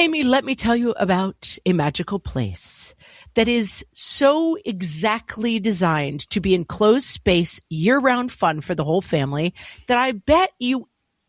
Amy, let me tell you about a magical place that is so exactly designed to be enclosed space, year-round fun for the whole family that I bet you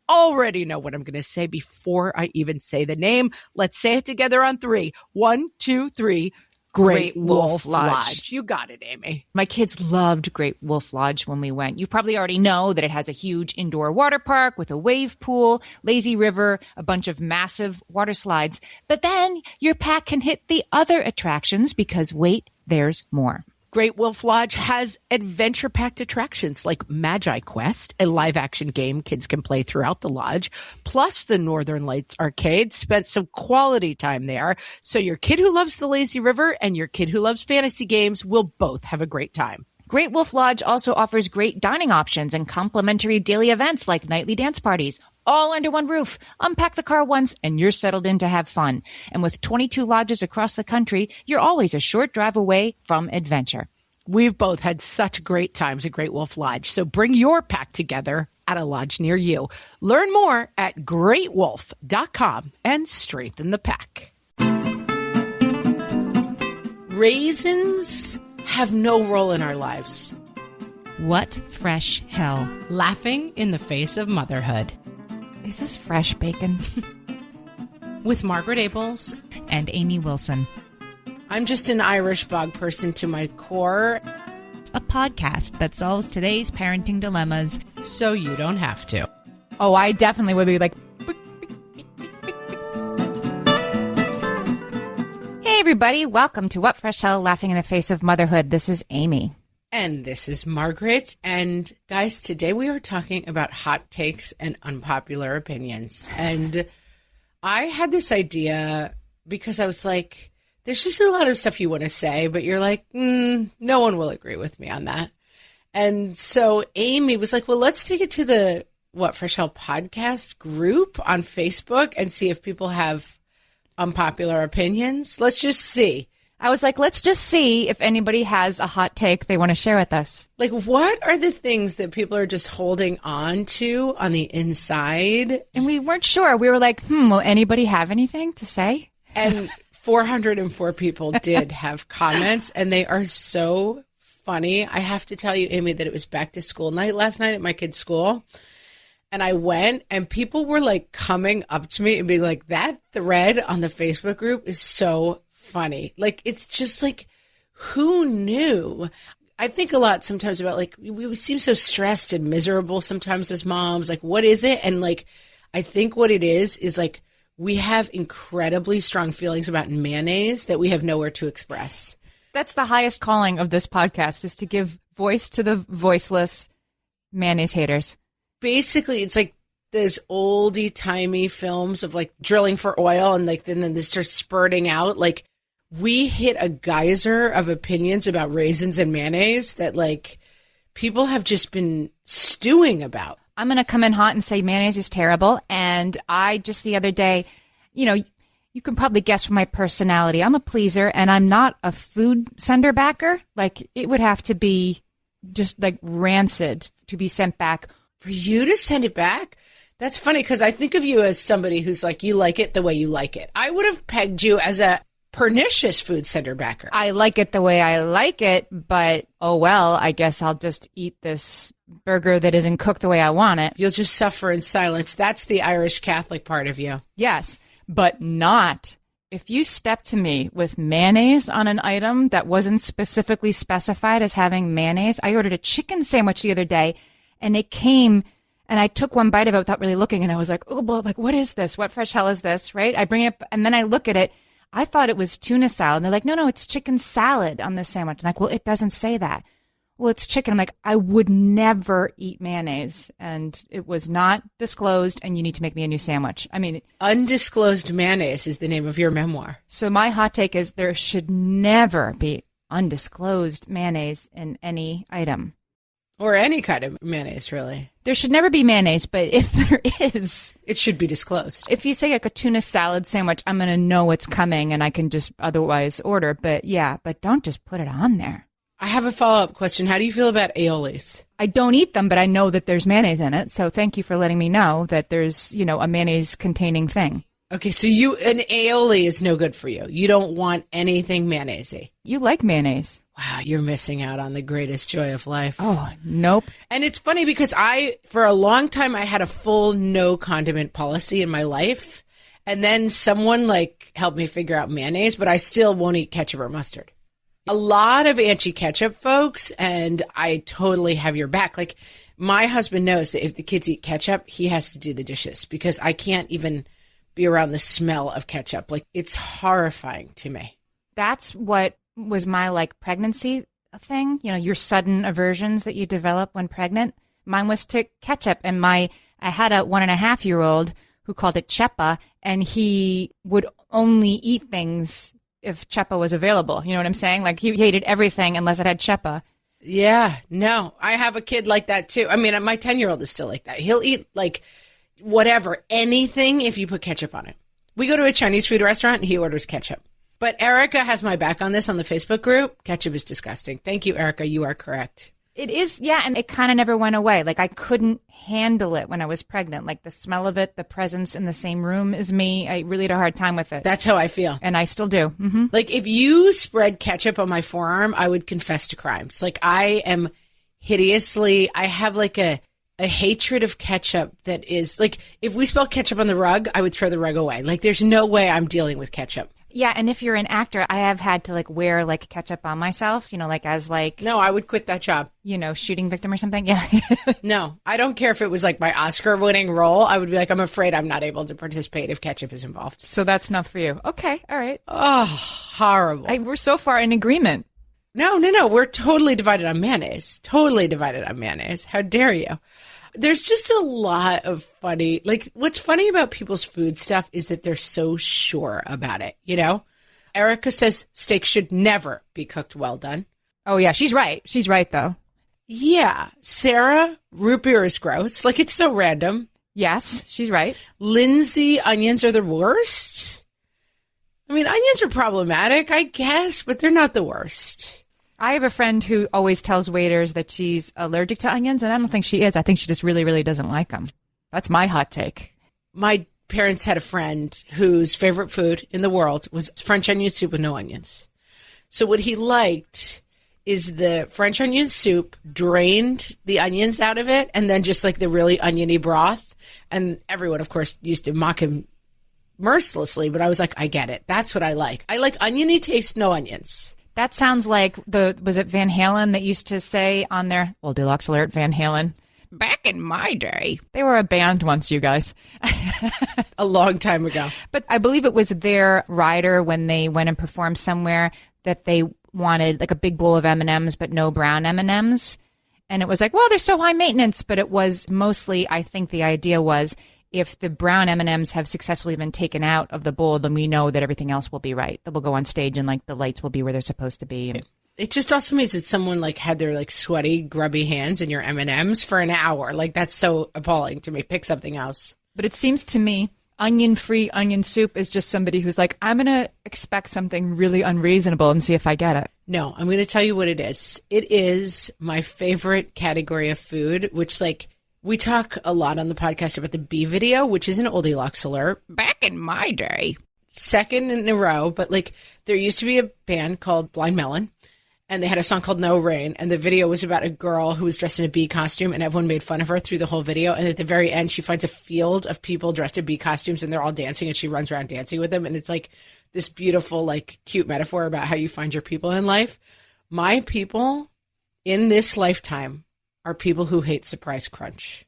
already know what I'm going to say before I even say the name. Let's say it together on 3. 1, 2, 3. Great Wolf Lodge. You got it, Amy. My kids loved Great Wolf Lodge when we went. You probably already know that it has a huge indoor water park with a wave pool, lazy river, a bunch of massive water slides. But then your pack can hit the other attractions because, wait, there's more. Great Wolf Lodge has adventure-packed attractions like Magi Quest, a live-action game kids can play throughout the lodge, plus the Northern Lights Arcade. Spent some quality time there, so your kid who loves the lazy river and your kid who loves fantasy games will both have a great time. Great Wolf Lodge also offers great dining options and complimentary daily events like nightly dance parties, all under one roof. Unpack the car once and you're settled in to have fun. And with 22 lodges across the country, you're always a short drive away from adventure. We've both had such great times at Great Wolf Lodge, so bring your pack together at a lodge near you. Learn more at greatwolf.com and strengthen the pack. Raisins have no role in our lives. What fresh hell? Laughing in the face of motherhood. Is this fresh bacon? With Margaret Abels and Amy Wilson. I'm just an Irish bog person to my core. A podcast that solves today's parenting dilemmas. So you don't have to. Oh, I definitely would be like... Hey, everybody. Welcome to What Fresh Hell, Laughing in the Face of Motherhood. This is Amy. And this is Margaret. And guys, today we are talking about hot takes and unpopular opinions. And I had this idea because I was like, there's just a lot of stuff you want to say, but you're like, no one will agree with me on that. And so Amy was like, well, let's take it to the What Fresh Hell podcast group on Facebook and see if people have unpopular opinions. Let's just see. I was like, let's just see if anybody has a hot take they want to share with us. Like, what are the things that people are just holding on to on the inside? And we weren't sure. We were like, will anybody have anything to say? And 404 people did have comments, and they are so funny. I have to tell you, Amy, that it was back to school night last night at my kid's school. And I went, and people were like coming up to me and being like, that thread on the Facebook group is so funny. Like, it's just like, who knew? I think a lot sometimes about like, we seem so stressed and miserable sometimes as moms. Like, what is it? And like, I think what it is like, we have incredibly strong feelings about mayonnaise that we have nowhere to express. That's the highest calling of this podcast, is to give voice to the voiceless mayonnaise haters. Basically, it's like those oldie-timey films of like drilling for oil and like then this starts spurting out. Like, we hit a geyser of opinions about raisins and mayonnaise that like people have just been stewing about. I'm going to come in hot and say mayonnaise is terrible. And I just the other day, you can probably guess from my personality, I'm a pleaser and I'm not a food sender backer. Like, it would have to be just like rancid to be sent back. For you to send it back? That's funny because I think of you as somebody who's like, you like it the way you like it. I would have pegged you as a pernicious food sender backer. I like it the way I like it, but oh well, I guess I'll just eat this burger that isn't cooked the way I want it. You'll just suffer in silence. That's the Irish Catholic part of you. Yes, but not if you step to me with mayonnaise on an item that wasn't specifically specified as having mayonnaise. I ordered a chicken sandwich the other day, and it came, and I took one bite of it without really looking, and I was like, oh, well, like, what is this? What fresh hell is this, right? I bring it, and then I look at it. I thought it was tuna salad. And they're like, no, it's chicken salad on this sandwich. I'm like, well, it doesn't say that. Well, it's chicken. I'm like, I would never eat mayonnaise. And it was not disclosed, and you need to make me a new sandwich. I mean, Undisclosed Mayonnaise is the name of your memoir. So my hot take is there should never be undisclosed mayonnaise in any item. Or any kind of mayonnaise, really. There should never be mayonnaise, but if there is, it should be disclosed. If you say like a tuna salad sandwich, I'm going to know it's coming and I can just otherwise order. But yeah, but don't just put it on there. I have a follow-up question. How do you feel about aiolis? I don't eat them, but I know that there's mayonnaise in it. So thank you for letting me know that there's, a mayonnaise containing thing. Okay, so an aioli is no good for you. You don't want anything mayonnaise-y. You like mayonnaise. Wow, you're missing out on the greatest joy of life. Oh, nope. And it's funny because for a long time, I had a full no condiment policy in my life. And then someone helped me figure out mayonnaise, but I still won't eat ketchup or mustard. A lot of anti-ketchup folks, and I totally have your back. My husband knows that if the kids eat ketchup, he has to do the dishes because I can't even be around the smell of ketchup. It's horrifying to me. That's what was my pregnancy thing. Your sudden aversions that you develop when pregnant. Mine was to ketchup. And I had a 1.5-year-old who called it Chepa, and he would only eat things if Chepa was available. You know what I'm saying? He hated everything unless it had Chepa. Yeah, no, I have a kid like that too. I mean, my 10-year-old is still like that. He'll eat whatever, anything if you put ketchup on it. We go to a Chinese food restaurant and he orders ketchup. But Erica has my back on this on the Facebook group. Ketchup is disgusting. Thank you, Erica. You are correct. It is, yeah, and it kind of never went away. I couldn't handle it when I was pregnant. The smell of it, the presence in the same room as me, I really had a hard time with it. That's how I feel. And I still do. Mm-hmm. If you spread ketchup on my forearm, I would confess to crimes. I am I have a hatred of ketchup that is, if we spilled ketchup on the rug, I would throw the rug away. There's no way I'm dealing with ketchup. Yeah, and if you're an actor, I have had to wear ketchup on myself, as No, I would quit that job. Shooting victim or something. Yeah. No, I don't care if it was my Oscar-winning role. I would be I'm afraid I'm not able to participate if ketchup is involved. So that's not for you. Okay, all right. Oh, horrible. We're so far in agreement. No. We're totally divided on mayonnaise. Totally divided on mayonnaise. How dare you? There's just a lot of funny, what's funny about people's food stuff is that they're so sure about it, Erica says steak should never be cooked well done. Oh, yeah, she's right. She's right, though. Yeah. Sarah, root beer is gross. It's so random. Yes, she's right. Lindsay, onions are the worst. I mean, onions are problematic, I guess, but they're not the worst. I have a friend who always tells waiters that she's allergic to onions, and I don't think she is. I think she just really, really doesn't like them. That's my hot take. My parents had a friend whose favorite food in the world was French onion soup with no onions. So what he liked is the French onion soup, drained the onions out of it, and then just the really oniony broth. And everyone, of course, used to mock him mercilessly, but I was I get it. That's what I like. I like oniony taste, no onions. That sounds like was it Van Halen that used to say on their, Deluxe Alert, Van Halen, back in my day. They were a band once, you guys. A long time ago. But I believe it was their rider when they went and performed somewhere that they wanted a big bowl of M&Ms, but no brown M&Ms. And it was they're so high maintenance. But it was mostly, I think the idea was, if the brown M&Ms have successfully been taken out of the bowl, then we know that everything else will be right. That we'll go on stage and the lights will be where they're supposed to be. And it just also means that someone had their sweaty, grubby hands in your M&Ms for an hour. That's so appalling to me. Pick something else. But it seems to me onion-free onion soup is just somebody who's I'm going to expect something really unreasonable and see if I get it. No, I'm going to tell you what it is. It is my favorite category of food, which we talk a lot on the podcast about the Bee video, which is an oldie Lux alert. Back in my day. Second in a row, but there used to be a band called Blind Melon, and they had a song called No Rain, and the video was about a girl who was dressed in a bee costume, and everyone made fun of her through the whole video, and at the very end, she finds a field of people dressed in bee costumes, and they're all dancing, and she runs around dancing with them, and it's this beautiful, cute metaphor about how you find your people in life. My people in this lifetime are people who hate Surprise Crunch.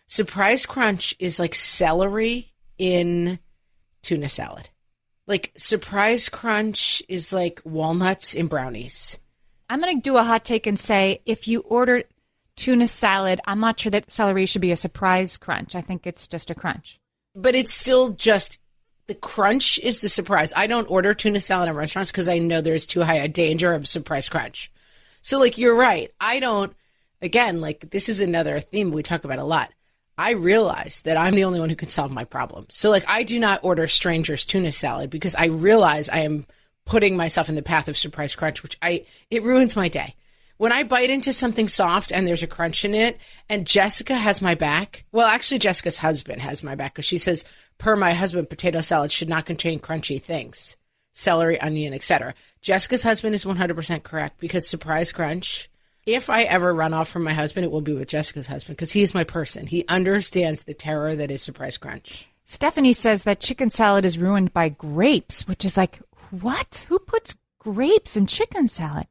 Surprise Crunch is celery in tuna salad. Surprise Crunch is walnuts in brownies. I'm going to do a hot take and say if you order tuna salad, I'm not sure that celery should be a surprise crunch. I think it's just a crunch. But it's still just, the crunch is the surprise. I don't order tuna salad in restaurants because I know there's too high a danger of surprise crunch. So you're right. I don't. Again, this is another theme we talk about a lot. I realize that I'm the only one who can solve my problem. So, I do not order strangers tuna salad because I realize I am putting myself in the path of surprise crunch, which it ruins my day. When I bite into something soft and there's a crunch in it, and Jessica has my back, well, actually, Jessica's husband has my back because she says, per my husband, potato salad should not contain crunchy things, celery, onion, etc. Jessica's husband is 100% correct because surprise crunch. If I ever run off from my husband, it will be with Jessica's husband because he is my person. He understands the terror that is surprise crunch. Stephanie says that chicken salad is ruined by grapes, which is like, what? Who puts grapes in chicken salad?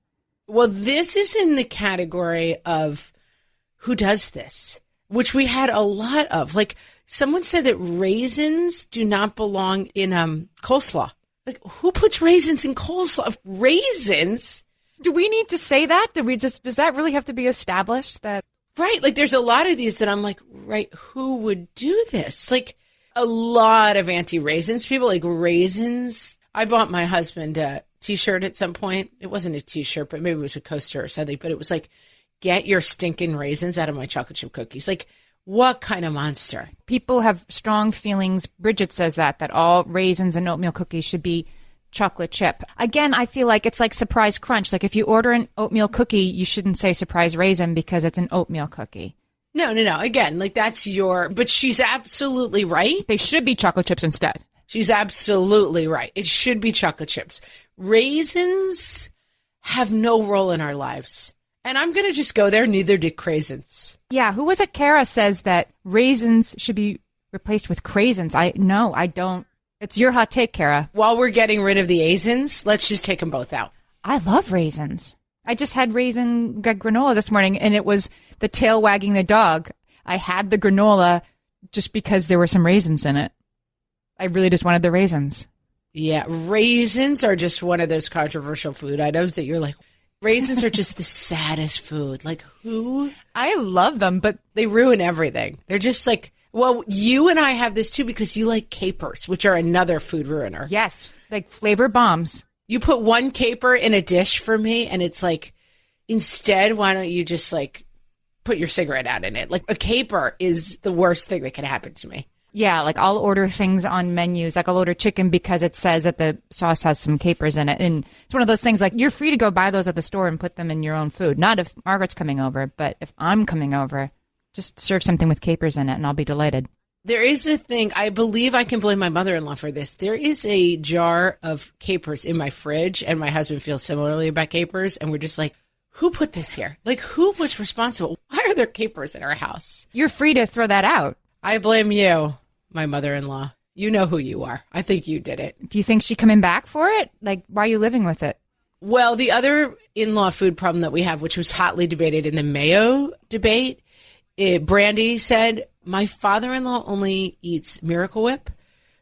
Well, this is in the category of who does this, which we had a lot of. Like, someone said that raisins do not belong in coleslaw. Like, who puts raisins in coleslaw? Raisins? Do we need to say that? Does that really have to be established? That Right. Like, there's a lot of these that I'm like, right, who would do this? Like, a lot of anti-raisins people, like raisins. I bought my husband a T-shirt at some point. It wasn't a T-shirt, but maybe it was a coaster or something. But it was like, get your stinking raisins out of my chocolate chip cookies. Like, what kind of monster? people have strong feelings. Bridget says that all raisins and oatmeal cookies should be chocolate chip. Again, I feel like it's like surprise crunch. Like if you order an oatmeal cookie, you shouldn't say surprise raisin because it's an oatmeal cookie. No. Again, like that's but she's absolutely right. They should be chocolate chips instead. She's absolutely right. It should be chocolate chips. Raisins have no role in our lives. And I'm going to just go there. Neither did craisins. Yeah. Who was it? Kara says that raisins should be replaced with craisins. No, I don't. It's your hot take, Kara. While we're getting rid of the aisins, let's just take them both out. I love raisins. I just had raisin granola this morning, and it was the tail wagging the dog. I had the granola just because there were some raisins in it. I really just wanted the raisins. Yeah, raisins are just one of those controversial food items that you're like, raisins are just the saddest food. Like, who? I love them, but They ruin everything. They're just like, well, you and I have this too because you like capers, which are another food ruiner. yes, like flavor bombs. You put one caper in a dish for me, and it's like, instead, why don't you just like put your cigarette out in it? Like, a caper is the worst thing that could happen to me. Yeah, like I'll order things on menus. Like I'll order chicken because it says that the sauce has some capers in it. And it's one of those things like you're free to go buy those at the store and put them in your own food. Not if Margaret's coming over, but if I'm coming over, just serve something with capers in it and I'll be delighted. There is a thing, I believe I can blame my mother-in-law for this. There is a jar of capers in my fridge, and my husband feels similarly about capers, and we're just like, who put this here? Like, who was responsible? Why are there capers in our house? You're free to throw that out. I blame you, my mother-in-law. You know who you are. I think you did it. Do you think she's coming back for it? Like, why are you living with it? Well, the other in-law food problem that we have, which was hotly debated in the mayo debate, Brandy said, my father-in-law only eats Miracle Whip.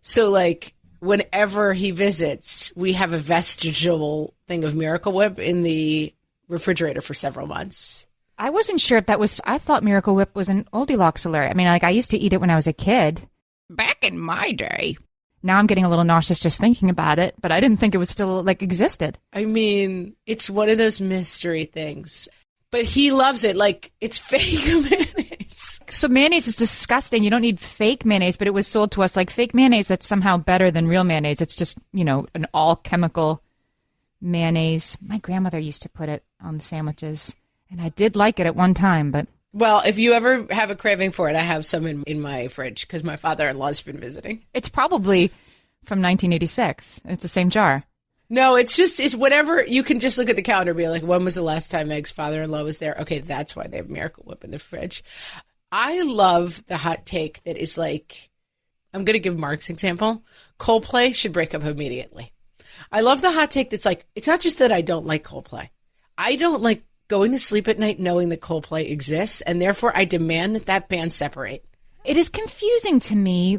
So, like, whenever he visits, we have a vestigial thing of Miracle Whip in the refrigerator for several months. I wasn't sure if that was, I thought Miracle Whip was an Goldilocks alert. I mean, like, I used to eat it when I was a kid. Back in my day. Now I'm getting a little nauseous just thinking about it, but I didn't think it was still, like, existed. I mean, it's one of those mystery things. But he loves it. Like, it's fake mayonnaise. So mayonnaise is disgusting. You don't need fake mayonnaise, but it was sold to us like fake mayonnaise that's somehow better than real mayonnaise. It's just, an all-chemical mayonnaise. My grandmother used to put it on sandwiches, and I did like it at one time, but... Well, if you ever have a craving for it, I have some in my fridge because my father-in-law's been visiting. It's probably from 1986. It's the same jar. No, it's whatever. You can just look at the calendar and be like, when was the last time Meg's father-in-law was there? Okay, that's why they have Miracle Whip in the fridge. I love the hot take that is like, I'm going to give Mark's example. Coldplay should break up immediately. I love the hot take that's like, it's not just that I don't like Coldplay. I don't like going to sleep at night knowing that Coldplay exists, and therefore I demand that band separate. It is confusing to me,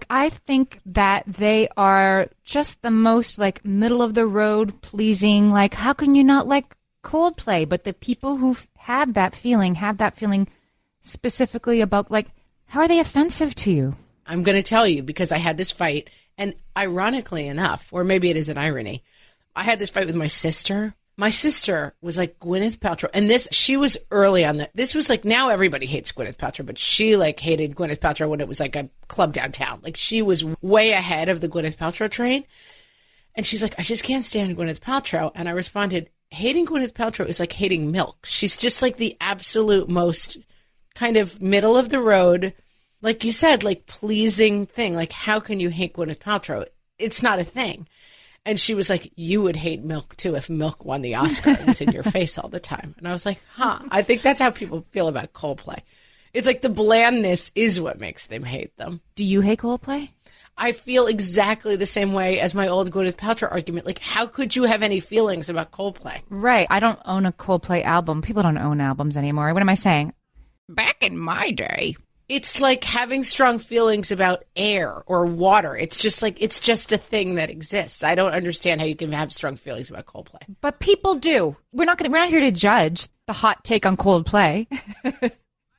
I think that they are just the most, like, middle-of-the-road pleasing, like, how can you not like Coldplay? But the people who have that feeling specifically about, like, how are they offensive to you? I'm going to tell you because I had this fight, and ironically enough, or maybe it is an irony, I had this fight with my sister. My sister was like Gwyneth Paltrow, and she was early on this was like, now everybody hates Gwyneth Paltrow, but she like hated Gwyneth Paltrow when it was like a club downtown. Like she was way ahead of the Gwyneth Paltrow train. And she's like, I just can't stand Gwyneth Paltrow. And I responded, hating Gwyneth Paltrow is like hating milk. She's just like the absolute most kind of middle of the road, like you said, like pleasing thing. Like, how can you hate Gwyneth Paltrow? It's not a thing. And she was like, you would hate milk too if milk won the Oscar and was in your face all the time. And I was like, I think that's how people feel about Coldplay. It's like the blandness is what makes them hate them. Do you hate Coldplay? I feel exactly the same way as my old Gwyneth Paltrow argument. Like, how could you have any feelings about Coldplay? Right. I don't own a Coldplay album. People don't own albums anymore. What am I saying? Back in my day. It's like having strong feelings about air or water. It's just like, it's just a thing that exists. I don't understand how you can have strong feelings about Coldplay. But people do. We're not here to judge the hot take on Coldplay.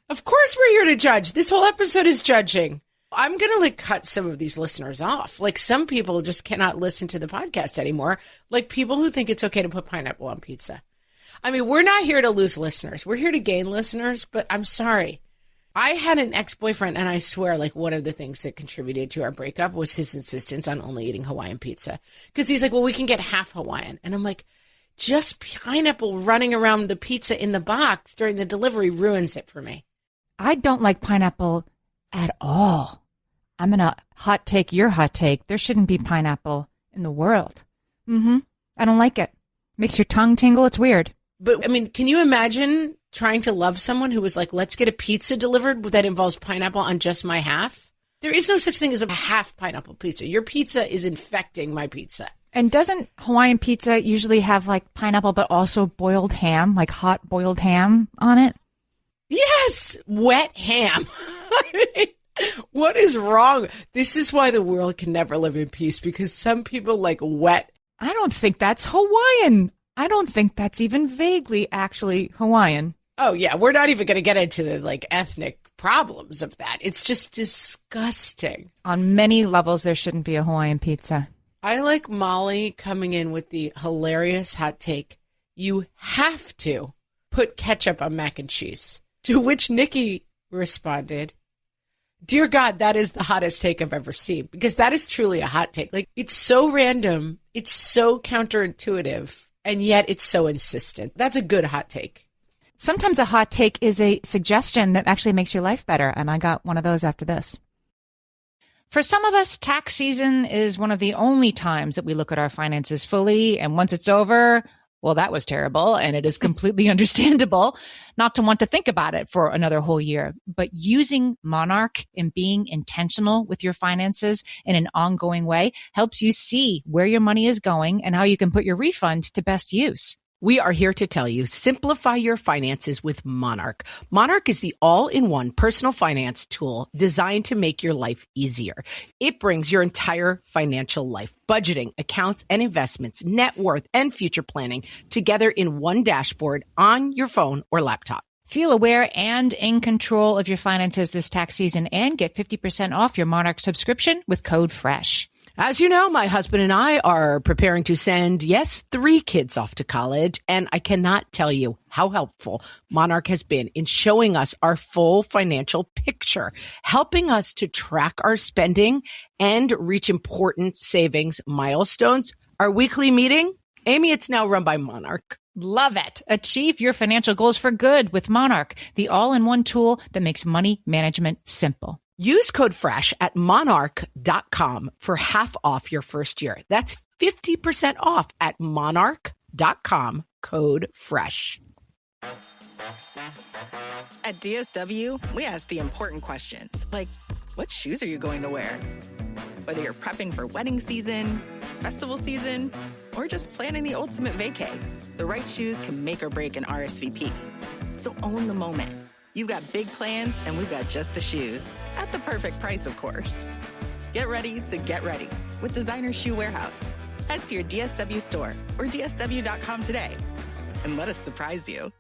Of course we're here to judge. This whole episode is judging. I'm going to like cut some of these listeners off. Like some people just cannot listen to the podcast anymore. Like people who think it's okay to put pineapple on pizza. I mean, we're not here to lose listeners. We're here to gain listeners, but I'm sorry. I had an ex-boyfriend, and I swear, like, one of the things that contributed to our breakup was his insistence on only eating Hawaiian pizza. Because he's like, well, we can get half Hawaiian. And I'm like, just pineapple running around the pizza in the box during the delivery ruins it for me. I don't like pineapple at all. I'm going to hot take your hot take. There shouldn't be pineapple in the world. I don't like it. Makes your tongue tingle. It's weird. But, I mean, can you imagine trying to love someone who was like, let's get a pizza delivered that involves pineapple on just my half? There is no such thing as a half pineapple pizza. Your pizza is infecting my pizza. And doesn't Hawaiian pizza usually have like pineapple, but also boiled ham, like hot boiled ham on it? Yes, wet ham. I mean, what is wrong? This is why the world can never live in peace, because some people like wet. I don't think that's Hawaiian. I don't think that's even vaguely actually Hawaiian. Oh, yeah. We're not even going to get into the like ethnic problems of that. It's just disgusting. On many levels, there shouldn't be a Hawaiian pizza. I like Molly coming in with the hilarious hot take. You have to put ketchup on mac and cheese. To which Nikki responded, dear God, that is the hottest take I've ever seen. Because that is truly a hot take. Like, it's so random. It's so counterintuitive. And yet it's so insistent. That's a good hot take. Sometimes a hot take is a suggestion that actually makes your life better. And I got one of those after this. For some of us, tax season is one of the only times that we look at our finances fully. And once it's over, well, that was terrible. And it is completely understandable not to want to think about it for another whole year. But using Monarch and being intentional with your finances in an ongoing way helps you see where your money is going and how you can put your refund to best use. We are here to tell you, simplify your finances with Monarch. Monarch is the all-in-one personal finance tool designed to make your life easier. It brings your entire financial life, budgeting, accounts and investments, net worth, and future planning together in one dashboard on your phone or laptop. Feel aware and in control of your finances this tax season and get 50% off your Monarch subscription with code FRESH. As you know, my husband and I are preparing to send, 3 kids off to college, and I cannot tell you how helpful Monarch has been in showing us our full financial picture, helping us to track our spending and reach important savings milestones. Our weekly meeting, Amy, it's now run by Monarch. Love it. Achieve your financial goals for good with Monarch, the all-in-one tool that makes money management simple. Use code FRESH at monarch.com for half off your first year. That's 50% off at monarch.com, code FRESH. At DSW, we ask the important questions, like, what shoes are you going to wear? Whether you're prepping for wedding season, festival season, or just planning the ultimate vacay, the right shoes can make or break an RSVP. So own the moment. You've got big plans, and we've got just the shoes. At the perfect price, of course. Get ready to get ready with Designer Shoe Warehouse. Head to your DSW store or DSW.com today and let us surprise you.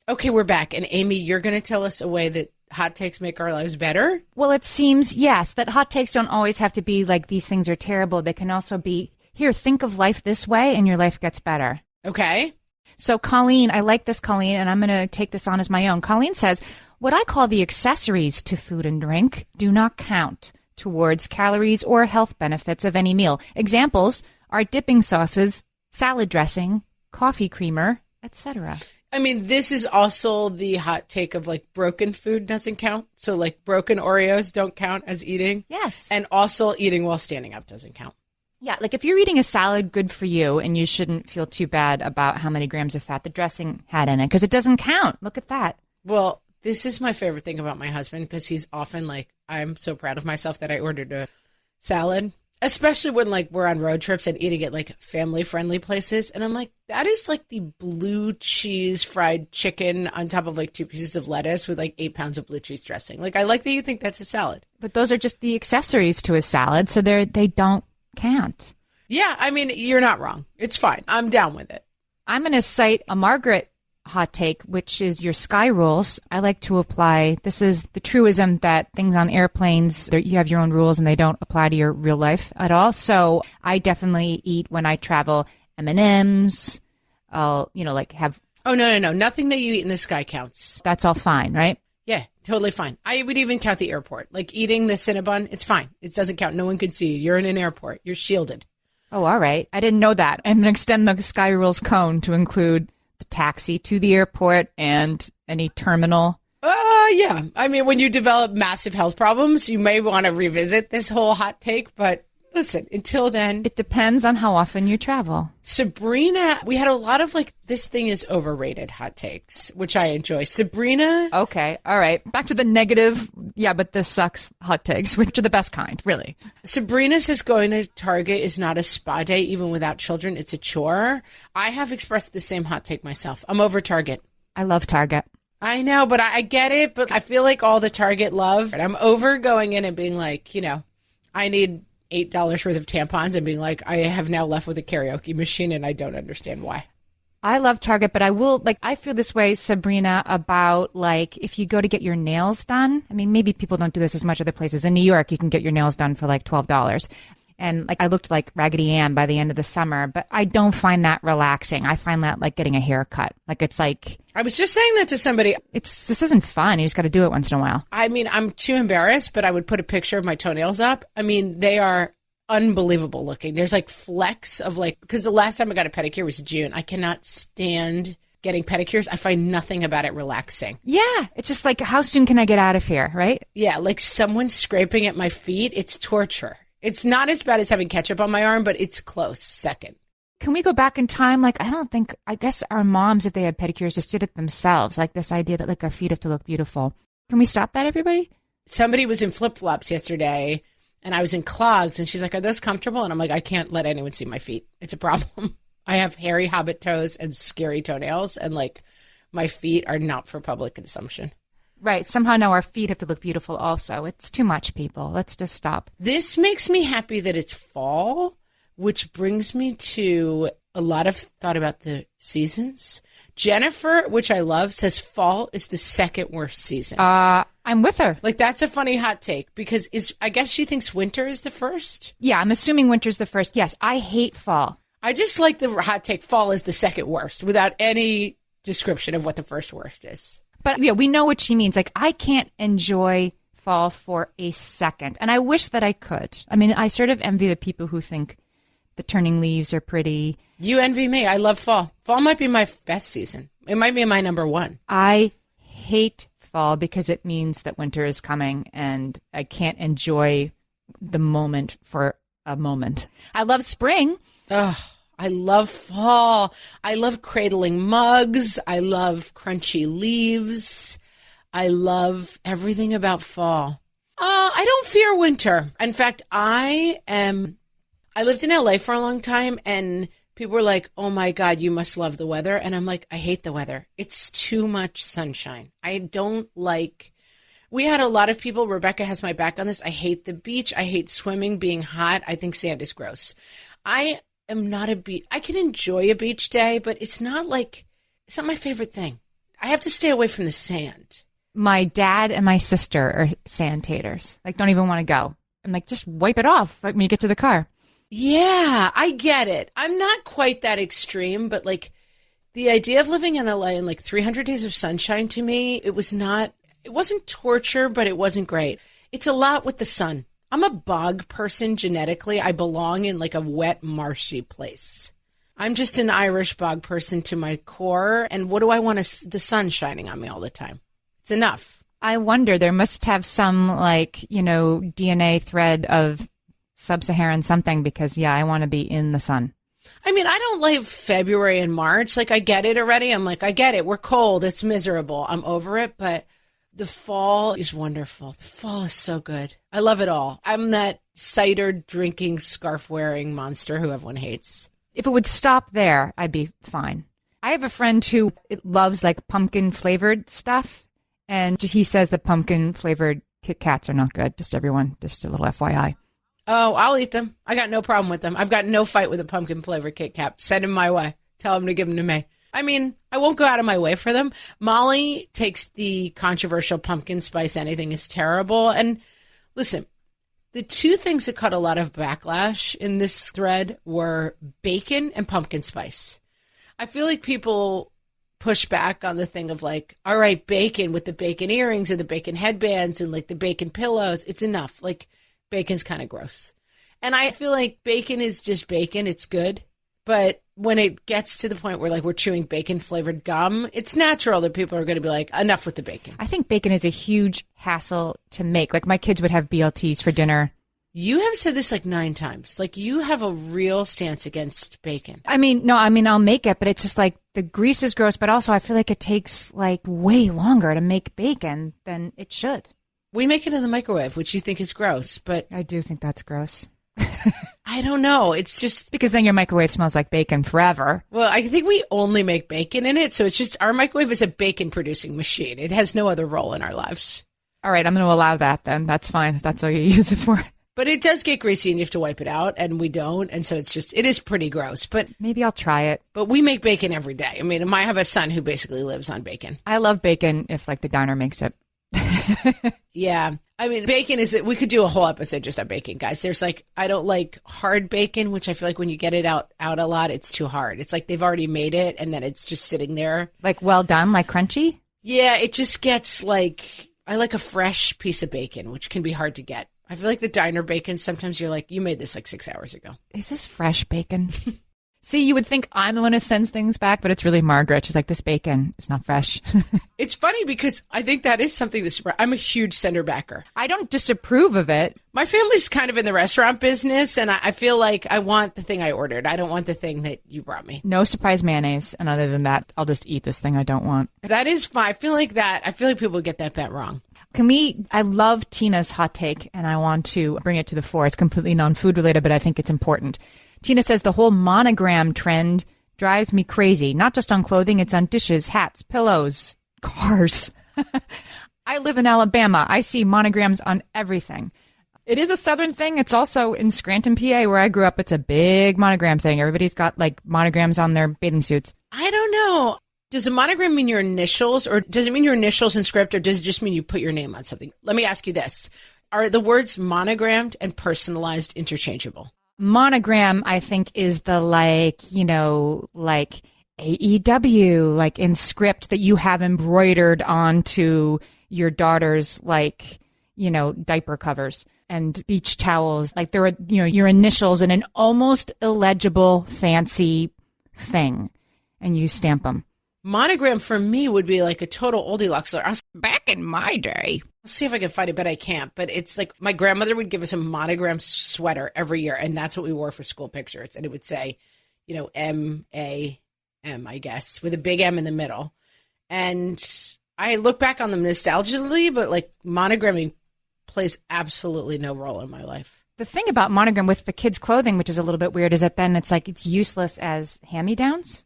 Okay, we're back. And Amy, you're going to tell us a way that hot takes make our lives better? Well, it seems, yes, that hot takes don't always have to be like these things are terrible. They can also be, here, think of life this way, and your life gets better. Okay. So Colleen, I like this, Colleen, and I'm going to take this on as my own. Colleen says, what I call the accessories to food and drink do not count towards calories or health benefits of any meal. Examples are dipping sauces, salad dressing, coffee creamer, etc. I mean, this is also the hot take of like broken food doesn't count. So like broken Oreos don't count as eating. Yes. And also eating while standing up doesn't count. Yeah, like if you're eating a salad, good for you, and you shouldn't feel too bad about how many grams of fat the dressing had in it, because it doesn't count. Look at that. Well, this is my favorite thing about my husband, because he's often like, I'm so proud of myself that I ordered a salad, especially when like we're on road trips and eating at like family-friendly places. And I'm like, that is like the blue cheese fried chicken on top of like 2 pieces of lettuce with like 8 pounds of blue cheese dressing. Like, I like that you think that's a salad. But those are just the accessories to a salad, so they don't count. Yeah, I mean, you're not wrong. It's fine. I'm down with it. I'm going to cite a Margaret hot take, which is your sky rules. I like to apply, this is the truism that things on airplanes, you have your own rules and they don't apply to your real life at all. So I definitely eat when I travel M&Ms. I'll, like have... Oh, no. Nothing that you eat in the sky counts. That's all fine, right? Yeah, totally fine. I would even count the airport. Like eating the Cinnabon, it's fine. It doesn't count. No one can see you. You're in an airport. You're shielded. Oh, all right. I didn't know that. I'm going to extend the Sky Rules cone to include the taxi to the airport and any terminal. Yeah. I mean, when you develop massive health problems, you may want to revisit this whole hot take, but listen, until then. It depends on how often you travel. Sabrina, we had a lot of like, this thing is overrated hot takes, which I enjoy. Sabrina. Okay. All right. Back to the negative. Yeah, but this sucks hot takes, which are the best kind, really. Sabrina says going to Target is not a spa day, even without children. It's a chore. I have expressed the same hot take myself. I'm over Target. I love Target. I know, but I get it. But I feel like all the Target love, and I'm over going in and being like, I need $8 worth of tampons and being like, I have now left with a karaoke machine and I don't understand why. I love Target, but I feel this way, Sabrina, about like if you go to get your nails done. I mean, maybe people don't do this as much other places. In New York, you can get your nails done for like $12. And like I looked like Raggedy Ann by the end of the summer, but I don't find that relaxing. I find that like getting a haircut. Like it's like... I was just saying that to somebody. This isn't fun. You just got to do it once in a while. I mean, I'm too embarrassed, but I would put a picture of my toenails up. I mean, they are unbelievable looking. There's like flecks of like... Because the last time I got a pedicure was June. I cannot stand getting pedicures. I find nothing about it relaxing. Yeah. It's just like, how soon can I get out of here, right? Yeah, like someone scraping at my feet. It's torture. It's not as bad as having ketchup on my arm, but it's close second. Can we go back in time? Like, I guess our moms, if they had pedicures, just did it themselves. Like this idea that like our feet have to look beautiful. Can we stop that, everybody? Somebody was in flip-flops yesterday and I was in clogs and she's like, are those comfortable? And I'm like, I can't let anyone see my feet. It's a problem. I have hairy hobbit toes and scary toenails and like my feet are not for public consumption. Right. Somehow now our feet have to look beautiful also. It's too much, people. Let's just stop. This makes me happy that it's fall, which brings me to a lot of thought about the seasons. Jennifer, which I love, says fall is the second worst season. I'm with her. Like, that's a funny hot take because I guess she thinks winter is the first. Yeah, I'm assuming winter's the first. Yes, I hate fall. I just like the hot take fall is the second worst without any description of what the first worst is. But yeah, we know what she means. Like, I can't enjoy fall for a second. And I wish that I could. I mean, I sort of envy the people who think the turning leaves are pretty. You envy me. I love fall. Fall might be my best season. It might be my number one. I hate fall because it means that winter is coming and I can't enjoy the moment for a moment. I love spring. Ugh. I love fall. I love cradling mugs. I love crunchy leaves. I love everything about fall. I don't fear winter. In fact, I lived in LA for a long time and people were like, oh my God, you must love the weather. And I'm like, I hate the weather. It's too much sunshine. I don't like, we had a lot of people, Rebecca has my back on this. I hate the beach. I hate swimming, being hot. I think sand is gross. I can enjoy a beach day, but it's not my favorite thing. I have to stay away from the sand. My dad and my sister are sand taters. Like, don't even want to go. I'm like, just wipe it off when you get to the car. Yeah, I get it. I'm not quite that extreme, but like the idea of living in LA and like 300 days of sunshine to me, it wasn't torture, but it wasn't great. It's a lot with the sun. I'm a bog person genetically. I belong in like a wet, marshy place. I'm just an Irish bog person to my core. And what do I want the sun shining on me all the time? It's enough. I wonder, there must have some DNA thread of sub-Saharan something because, I want to be in the sun. I mean, I don't like February and March. Like, I get it already. I'm like, I get it. We're cold. It's miserable. I'm over it. But the fall is wonderful. The fall is so good. I love it all. I'm that cider drinking, scarf wearing monster who everyone hates. If it would stop there, I'd be fine. I have a friend who loves like pumpkin flavored stuff. And he says that pumpkin flavored Kit Kats are not good. Just a little FYI. Oh, I'll eat them. I got no problem with them. I've got no fight with a pumpkin flavored Kit Kat. Send them my way. Tell them to give them to me. I mean, I won't go out of my way for them. Molly takes the controversial pumpkin spice anything is terrible. And listen, the two things that caught a lot of backlash in this thread were bacon and pumpkin spice. I feel like people push back on the thing of like, all right, bacon with the bacon earrings and the bacon headbands and like the bacon pillows. It's enough. Like, bacon's kind of gross. And I feel like bacon is just bacon. It's good. But when it gets to the point where like we're chewing bacon flavored gum, it's natural that people are going to be like, enough with the bacon. I think bacon is a huge hassle to make. Like my kids would have BLTs for dinner. You have said this like 9 times. Like you have a real stance against bacon. I'll make it, but it's just like the grease is gross. But also I feel like it takes like way longer to make bacon than it should. We make it in the microwave, which you think is gross, but I do think that's gross. I don't know. It's just because then your microwave smells like bacon forever. Well, I think we only make bacon in it. So it's just our microwave is a bacon producing machine. It has no other role in our lives. All right. I'm going to allow that then. That's fine. If that's all you use it for. But it does get greasy and you have to wipe it out and we don't. And so it is pretty gross, but maybe I'll try it. But we make bacon every day. I mean, I have a son who basically lives on bacon. I love bacon if like the diner makes it. Yeah. I mean, bacon we could do a whole episode just on bacon, guys. There's like, I don't like hard bacon, which I feel like when you get it out a lot, it's too hard. It's like they've already made it and then it's just sitting there. Like well done, like crunchy? Yeah, it just gets like, I like a fresh piece of bacon, which can be hard to get. I feel like the diner bacon, sometimes you're like, you made this like 6 hours ago. Is this fresh bacon? See, you would think I'm the one who sends things back, but it's really Margaret. She's like, this bacon is not fresh. It's funny because I think that is something I'm a huge sender backer. I don't disapprove of it. My family's kind of in the restaurant business, and I feel like I want the thing I ordered. I don't want the thing that you brought me. No surprise mayonnaise. And other than that, I'll just eat this thing I don't want. That is fine. I feel like people get that bet wrong. I love Tina's hot take, and I want to bring it to the fore. It's completely non-food related, but I think it's important. Tina says the whole monogram trend drives me crazy. Not just on clothing, it's on dishes, hats, pillows, cars. I live in Alabama. I see monograms on everything. It is a Southern thing. It's also in Scranton, PA, where I grew up. It's a big monogram thing. Everybody's got like monograms on their bathing suits. I don't know. Does a monogram mean your initials, or does it mean your initials in script, or does it just mean you put your name on something? Let me ask you this. Are the words monogrammed and personalized interchangeable? Monogram, I think, is the like AEW, like in script that you have embroidered onto your daughter's diaper covers and beach towels. Like there are, your initials in an almost illegible fancy thing, and you stamp them. Monogram for me would be like a total oldie loxler. Back in my day. I'll see if I can find it, but I can't. But it's like my grandmother would give us a monogram sweater every year, and that's what we wore for school pictures. And it would say, M-A-M, I guess, with a big M in the middle. And I look back on them nostalgically, but like monogramming plays absolutely no role in my life. The thing about monogram with the kids' clothing, which is a little bit weird, is that then it's useless as hand-me-downs.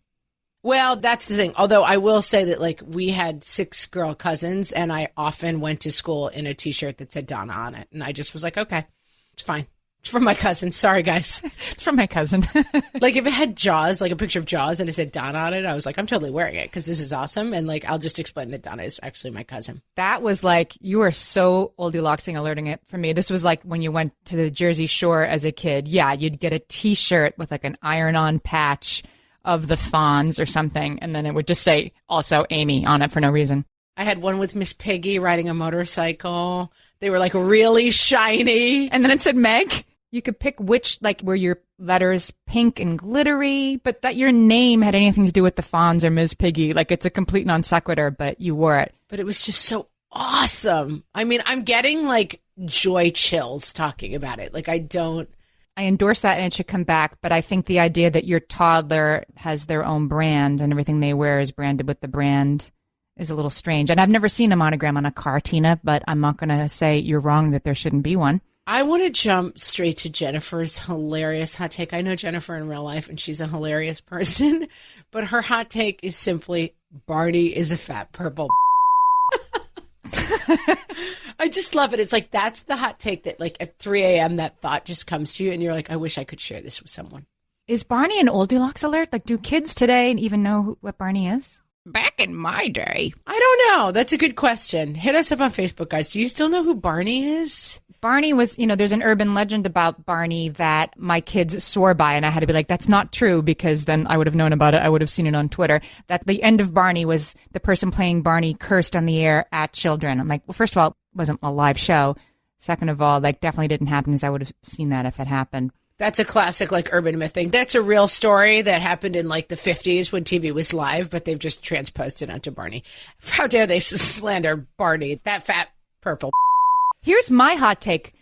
Well, that's the thing. Although I will say that, like, we had 6 girl cousins, and I often went to school in a T-shirt that said Donna on it. And I just was like, okay, it's fine. It's from my cousin. Sorry, guys. It's from my cousin. Like, if it had Jaws, like a picture of Jaws, and it said Donna on it, I was like, I'm totally wearing it because this is awesome. And, like, I'll just explain that Donna is actually my cousin. That was like, you were so oldie loxing alerting it for me. This was like when you went to the Jersey Shore as a kid. Yeah, you'd get a T-shirt with, like, an iron-on patch of the Fonz or something, and then it would just say also Amy on it for no reason. I had one with Miss Piggy riding a motorcycle. They were like really shiny. And then it said Meg. You could pick which, like where your letters pink and glittery, but that your name had anything to do with the Fonz or Ms. Piggy. Like, it's a complete non sequitur, but you wore it. But it was just so awesome. I mean, I'm getting like joy chills talking about it. Like, I endorse that and it should come back, but I think the idea that your toddler has their own brand and everything they wear is branded with the brand is a little strange. And I've never seen a monogram on a car, Tina, but I'm not going to say you're wrong that there shouldn't be one. I want to jump straight to Jennifer's hilarious hot take. I know Jennifer in real life, and she's a hilarious person, but her hot take is simply, Barney is a fat purple. I just love it. It's like, that's the hot take that, like, at 3 a.m. that thought just comes to you, and you're like, I wish I could share this with someone. Is Barney an Oldilocks alert? Like, do kids today even know what Barney is? Back in my day. I don't know. That's a good question. Hit us up on Facebook, guys. Do you still know who Barney is? Barney was, there's an urban legend about Barney that my kids swore by, and I had to be like, that's not true, because then I would have known about it. I would have seen it on Twitter, that the end of Barney was the person playing Barney cursed on the air at children. I'm like, well, first of all, it wasn't a live show. Second of all, like, definitely didn't happen, because I would have seen that if it happened. That's a classic, like, urban myth thing. That's a real story that happened in, like, the 50s when TV was live, but they've just transposed it onto Barney. How dare they slander Barney, that fat purple. Here's my hot take.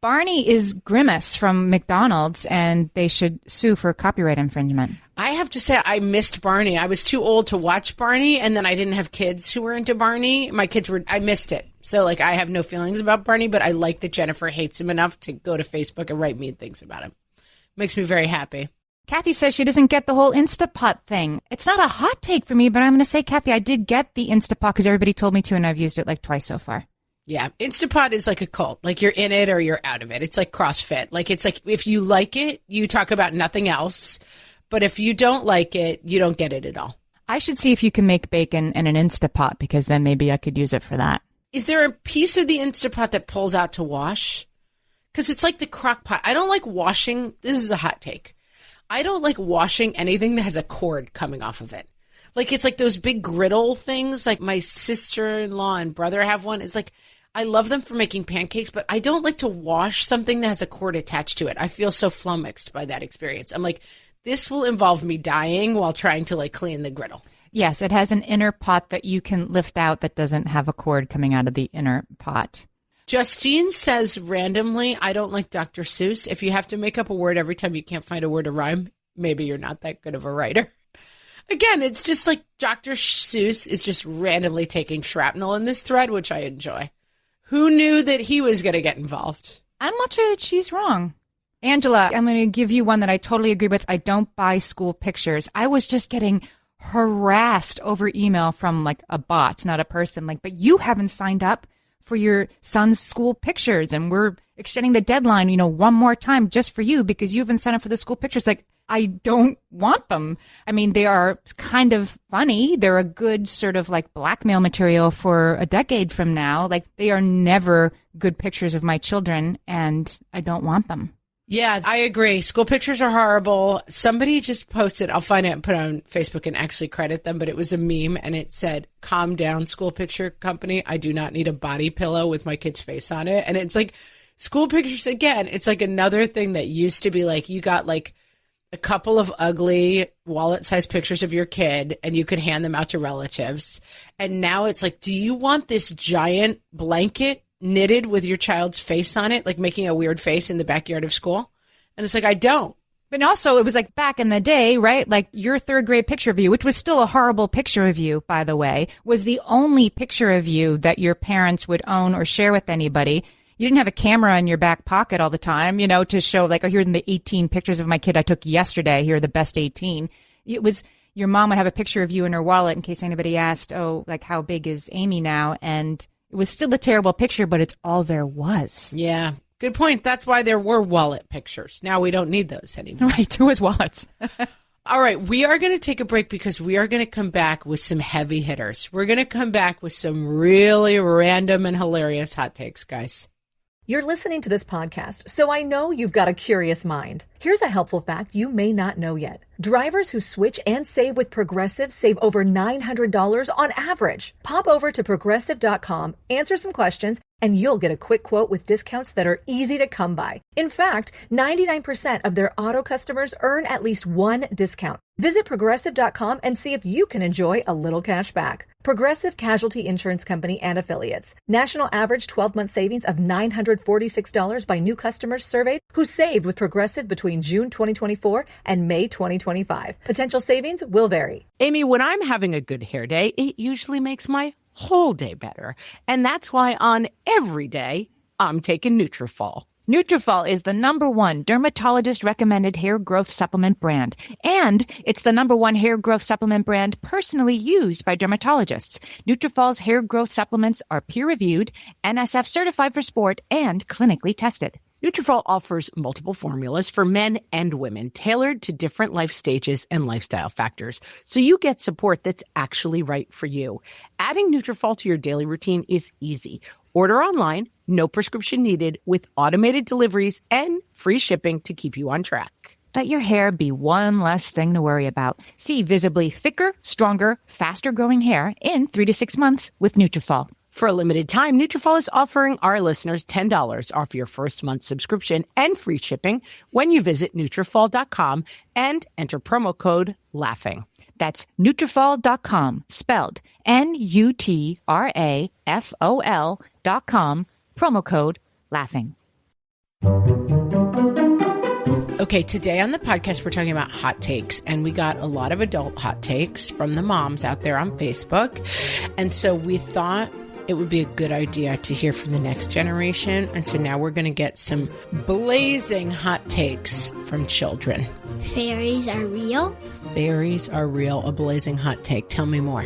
Barney is Grimace from McDonald's, and they should sue for copyright infringement. I have to say, I missed Barney. I was too old to watch Barney, and then I didn't have kids who were into Barney. I missed it. So, like, I have no feelings about Barney, but I like that Jennifer hates him enough to go to Facebook and write mean things about him. Makes me very happy. Kathy says she doesn't get the whole Instapot thing. It's not a hot take for me, but I'm going to say, Kathy, I did get the Instapot because everybody told me to, and I've used it like twice so far. Yeah, Instapot is like a cult. Like, you're in it or you're out of it. It's like CrossFit. Like, it's like, if you like it, you talk about nothing else. But if you don't like it, you don't get it at all. I should see if you can make bacon in an Instapot, because then maybe I could use it for that. Is there a piece of the Instapot that pulls out to wash? Because it's like the crock pot. I don't like washing. This is a hot take. I don't like washing anything that has a cord coming off of it. Like, it's like those big griddle things. Like, my sister-in-law and brother have one. It's like, I love them for making pancakes, but I don't like to wash something that has a cord attached to it. I feel so flummoxed by that experience. I'm like, this will involve me dying while trying to, like, clean the griddle. Yes, it has an inner pot that you can lift out that doesn't have a cord coming out of the inner pot. Justine says randomly, I don't like Dr. Seuss. If you have to make up a word every time you can't find a word to rhyme, maybe you're not that good of a writer. Again, it's just like Dr. Seuss is just randomly taking shrapnel in this thread, which I enjoy. Who knew that he was going to get involved? I'm not sure that she's wrong. Angela, I'm going to give you one that I totally agree with. I don't buy school pictures. I was just getting harassed over email from like a bot, not a person. Like, but you haven't signed up for your son's school pictures, and we're extending the deadline, one more time just for you because you haven't signed up for the school pictures. Like, I don't want them. I mean, they are kind of funny. They're a good sort of like blackmail material for a decade from now. Like, they are never good pictures of my children, and I don't want them. Yeah, I agree. School pictures are horrible. Somebody just posted, I'll find it and put it on Facebook and actually credit them, but it was a meme and it said, calm down, school picture company. I do not need a body pillow with my kid's face on it. And it's like, school pictures, again, it's like another thing that used to be like, you got like a couple of ugly wallet-sized pictures of your kid and you could hand them out to relatives. And now it's like, do you want this giant blanket knitted with your child's face on it, like making a weird face in the backyard of school? And it's like, I don't. But also, it was like back in the day, right? Like your third grade picture of you, which was still a horrible picture of you, by the way, was the only picture of you that your parents would own or share with anybody. You didn't have a camera in your back pocket all the time, to show like, oh, here are the 18 pictures of my kid I took yesterday. Here are the best 18. It was, your mom would have a picture of you in her wallet in case anybody asked, oh, like, how big is Amy now? And it was still a terrible picture, but it's all there was. Yeah, good point. That's why there were wallet pictures. Now we don't need those anymore. Right, who has wallets? All right, we are going to take a break because we are going to come back with some heavy hitters. We're going to come back with some really random and hilarious hot takes, guys. You're listening to this podcast, so I know you've got a curious mind. Here's a helpful fact you may not know yet. Drivers who switch and save with Progressive save over $900 on average. Pop over to Progressive.com, answer some questions, and you'll get a quick quote with discounts that are easy to come by. In fact, 99% of their auto customers earn at least one discount. Visit Progressive.com and see if you can enjoy a little cash back. Progressive Casualty Insurance Company and Affiliates. National average 12-month savings of $946 by new customers surveyed who saved with Progressive between June 2024 and May 2025. Potential savings will vary. Amy, when I'm having a good hair day, it usually makes my whole day better. And that's why on every day, I'm taking Nutrafol. Nutrafol is the #1 dermatologist-recommended hair growth supplement brand, and it's the #1 hair growth supplement brand personally used by dermatologists. Nutrafol's hair growth supplements are peer-reviewed, NSF certified for sport, and clinically tested. Nutrafol offers multiple formulas for men and women, tailored to different life stages and lifestyle factors, so you get support that's actually right for you. Adding Nutrafol to your daily routine is easy. Order online, no prescription needed, with automated deliveries and free shipping to keep you on track. Let your hair be one less thing to worry about. See visibly thicker, stronger, faster-growing hair in 3 to 6 months with Nutrafol. For a limited time, Nutrafol is offering our listeners $10 off your first month subscription and free shipping when you visit Nutrafol.com and enter promo code LAUGHING. That's Nutrafol.com, spelled Nutrafol.com, promo code LAUGHING. Okay, today on the podcast, we're talking about hot takes, and we got a lot of adult hot takes from the moms out there on Facebook. And so we thought it would be a good idea to hear from the next generation. And so now we're going to get some blazing hot takes from children. Fairies are real? Fairies are real, a blazing hot take. Tell me more.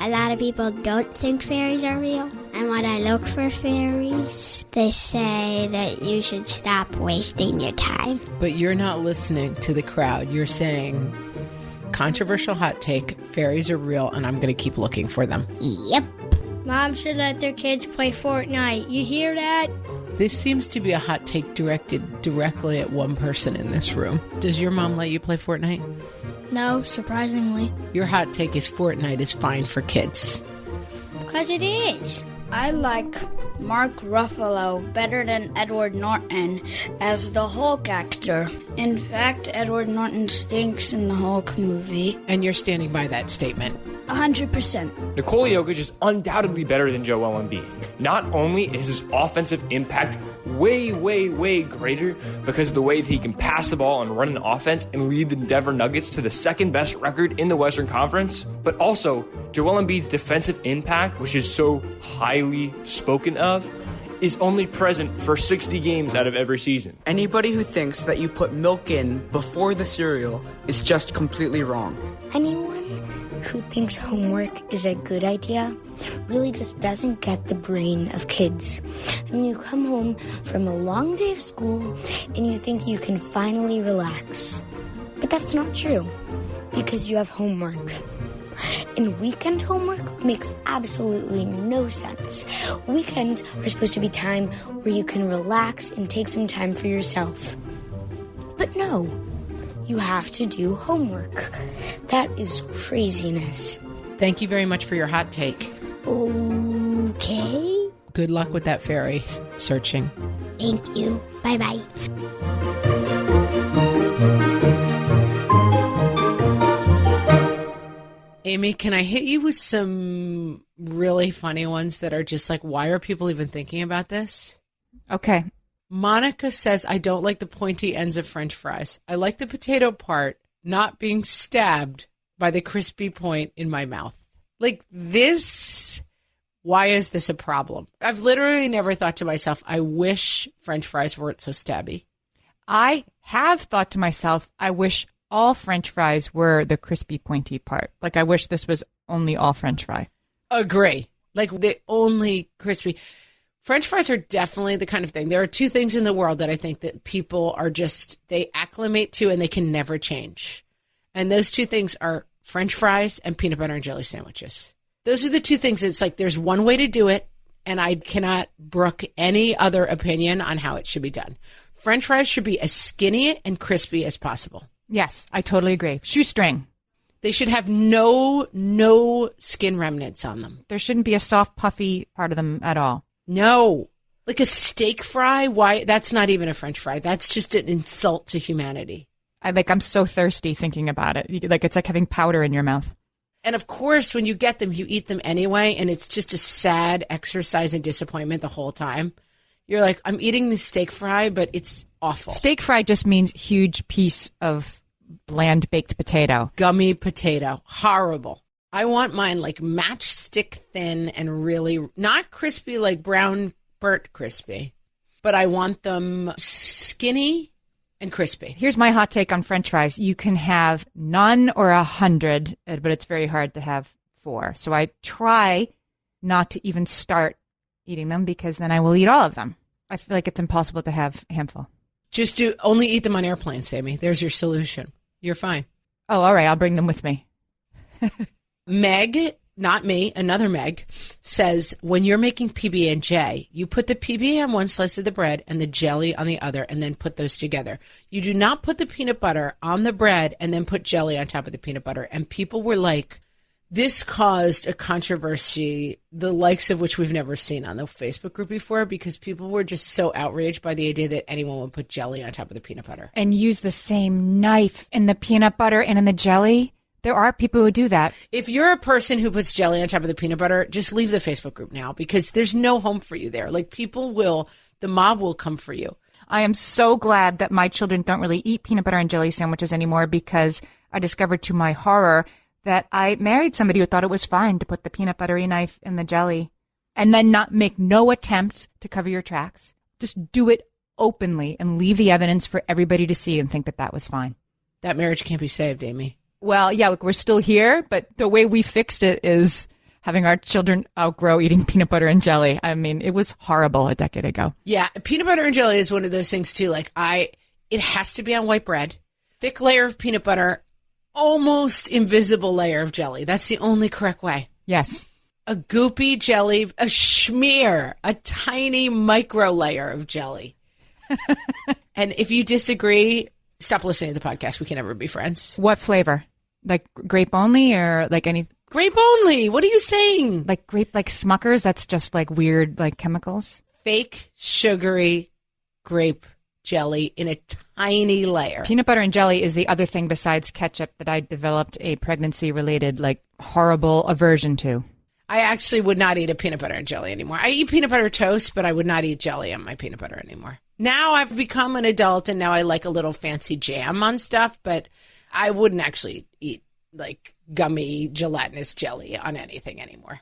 A lot of people don't think fairies are real. And when I look for fairies, they say that you should stop wasting your time. But you're not listening to the crowd. You're saying, controversial hot take, fairies are real, and I'm going to keep looking for them. Yep. Mom should let their kids play Fortnite. You hear that? This seems to be a hot take directed directly at one person in this room. Does your mom let you play Fortnite? No, surprisingly. Your hot take is Fortnite is fine for kids. Because it is. I like Mark Ruffalo better than Edward Norton as the Hulk actor. In fact, Edward Norton stinks in the Hulk movie. And you're standing by that statement. 100%. Nikola Jokic is undoubtedly better than Joel Embiid. Not only is his offensive impact way, way, way greater because of the way that he can pass the ball and run an offense and lead the Denver Nuggets to the second best record in the Western Conference, but also Joel Embiid's defensive impact, which is so highly spoken of, is only present for 60 games out of every season. Anybody who thinks that you put milk in before the cereal is just completely wrong. Anyone who thinks homework is a good idea really just doesn't get the brain of kids. And you come home from a long day of school and you think you can finally relax. But that's not true, because you have homework. And weekend homework makes absolutely no sense. Weekends are supposed to be time where you can relax and take some time for yourself. But no, you have to do homework. That is craziness. Thank you very much for your hot take. Okay. Good luck with that fairy searching. Thank you. Bye-bye. Amy, can I hit you with some really funny ones that are just like, why are people even thinking about this? Okay. Monica says, I don't like the pointy ends of French fries. I like the potato part not being stabbed by the crispy point in my mouth. Like this, why is this a problem? I've literally never thought to myself, I wish French fries weren't so stabby. I have thought to myself, I wish all French fries were the crispy pointy part. Like I wish this was only all French fry. Agree. Like the only crispy. French fries are definitely the kind of thing. There are two things in the world that I think that people are just, they acclimate to and they can never change. And those two things are French fries and peanut butter and jelly sandwiches. Those are the two things. It's like there's one way to do it, and I cannot brook any other opinion on how it should be done. French fries should be as skinny and crispy as possible. Yes, I totally agree. Shoestring. They should have no skin remnants on them. There shouldn't be a soft, puffy part of them at all. No. Like a steak fry? Why? That's not even a French fry. That's just an insult to humanity. I'm so thirsty thinking about it. It's like having powder in your mouth. And of course, when you get them, you eat them anyway, and it's just a sad exercise in disappointment the whole time. You're like, I'm eating this steak fry, but it's awful. Steak fry just means huge piece of bland baked potato. Gummy potato. Horrible. I want mine like matchstick thin and really not crispy like brown burnt crispy, but I want them skinny and crispy. Here's my hot take on French fries. You can have none or 100, but it's very hard to have 4. So I try not to even start eating them because then I will eat all of them. I feel like it's impossible to have a handful. Just only eat them on airplanes, Sammy. There's your solution. You're fine. Oh, all right. I'll bring them with me. Meg, not me, another Meg, says when you're making PB&J, you put the PB on one slice of the bread and the jelly on the other and then put those together. You do not put the peanut butter on the bread and then put jelly on top of the peanut butter. And people were like, this caused a controversy, the likes of which we've never seen on the Facebook group before, because people were just so outraged by the idea that anyone would put jelly on top of the peanut butter. And use the same knife in the peanut butter and in the jelly. There are people who do that. If you're a person who puts jelly on top of the peanut butter, just leave the Facebook group now because there's no home for you there. Like the mob will come for you. I am so glad that my children don't really eat peanut butter and jelly sandwiches anymore because I discovered to my horror that I married somebody who thought it was fine to put the peanut buttery knife in the jelly and then not make no attempt to cover your tracks. Just do it openly and leave the evidence for everybody to see and think that that was fine. That marriage can't be saved, Amy. Well, yeah, look, we're still here, but the way we fixed it is having our children outgrow eating peanut butter and jelly. I mean, it was horrible a decade ago. Yeah, peanut butter and jelly is one of those things too. Like it has to be on white bread, thick layer of peanut butter, almost invisible layer of jelly. That's the only correct way. Yes. A goopy jelly, a schmear, a tiny micro layer of jelly. And if you disagree, stop listening to the podcast. We can never be friends. What flavor? Like grape only or like any? Grape only. What are you saying? Like grape, like Smuckers? That's just like weird, like chemicals? Fake, sugary grape jelly in a tiny layer. Peanut butter and jelly is the other thing besides ketchup that I developed a pregnancy-related, like, horrible aversion to. I actually would not eat a peanut butter and jelly anymore. I eat peanut butter toast, but I would not eat jelly on my peanut butter anymore. Now I've become an adult, and now I like a little fancy jam on stuff, but I wouldn't actually eat, like, gummy, gelatinous jelly on anything anymore.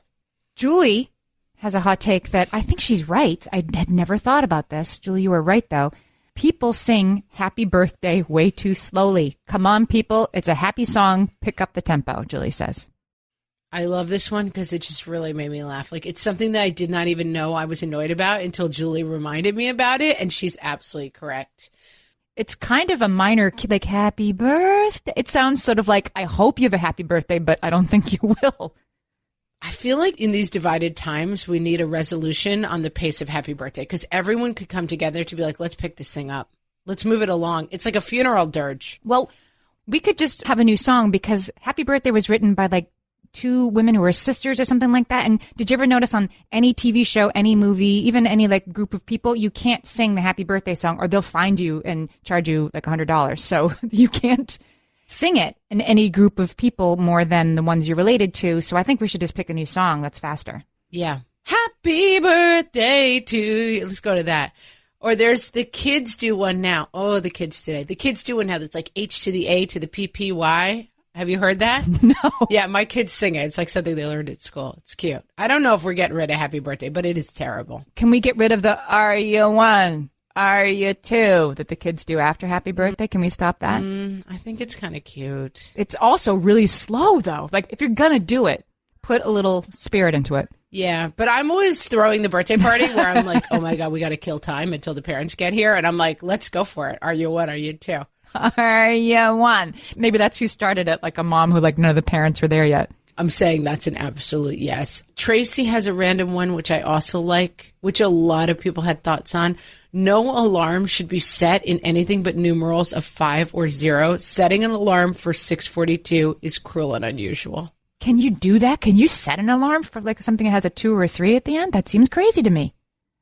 Julie has a hot take that I think she's right. I had never thought about this. Julie, you were right, though. People sing Happy Birthday way too slowly. Come on, people. It's a happy song. Pick up the tempo, Julie says. I love this one because it just really made me laugh. Like, it's something that I did not even know I was annoyed about until Julie reminded me about it, and she's absolutely correct. It's kind of a minor, like, happy birthday. It sounds sort of like, I hope you have a happy birthday, but I don't think you will. I feel like in these divided times, we need a resolution on the pace of happy birthday because everyone could come together to be like, let's pick this thing up. Let's move it along. It's like a funeral dirge. Well, we could just have a new song because Happy Birthday was written by like 2 women who were sisters or something like that. And did you ever notice on any TV show, any movie, even any like group of people, you can't sing the Happy Birthday song or they'll find you and charge you like $100. So you can't sing it in any group of people more than the ones you're related to. So I think we should just pick a new song that's faster. Yeah. Happy birthday to you. Let's go to that. Or there's the kids do one now. Oh, the kids today. The kids do one now that's like H to the A to the PPY. Have you heard that? No. Yeah, my kids sing it. It's like something they learned at school. It's cute. I don't know if we're getting rid of happy birthday, but it is terrible. Can we get rid of the are you one? Are you two that the kids do after happy birthday? Can we stop that? I think it's kind of cute. It's also really slow, though. Like, if you're going to do it, put a little spirit into it. Yeah, but I'm always throwing the birthday party where I'm like, oh, my God, we got to kill time until the parents get here. And I'm like, let's go for it. Are you one? Are you two? Are you one? Maybe that's who started it, like a mom who, like, none of the parents were there yet. I'm saying that's an absolute yes. Tracy has a random one, which I also like, which a lot of people had thoughts on. No alarm should be set in anything but numerals of 5 or 0. Setting an alarm for 6:42 is cruel and unusual. Can you do that? Can you set an alarm for like something that has a 2 or a 3 at the end? That seems crazy to me.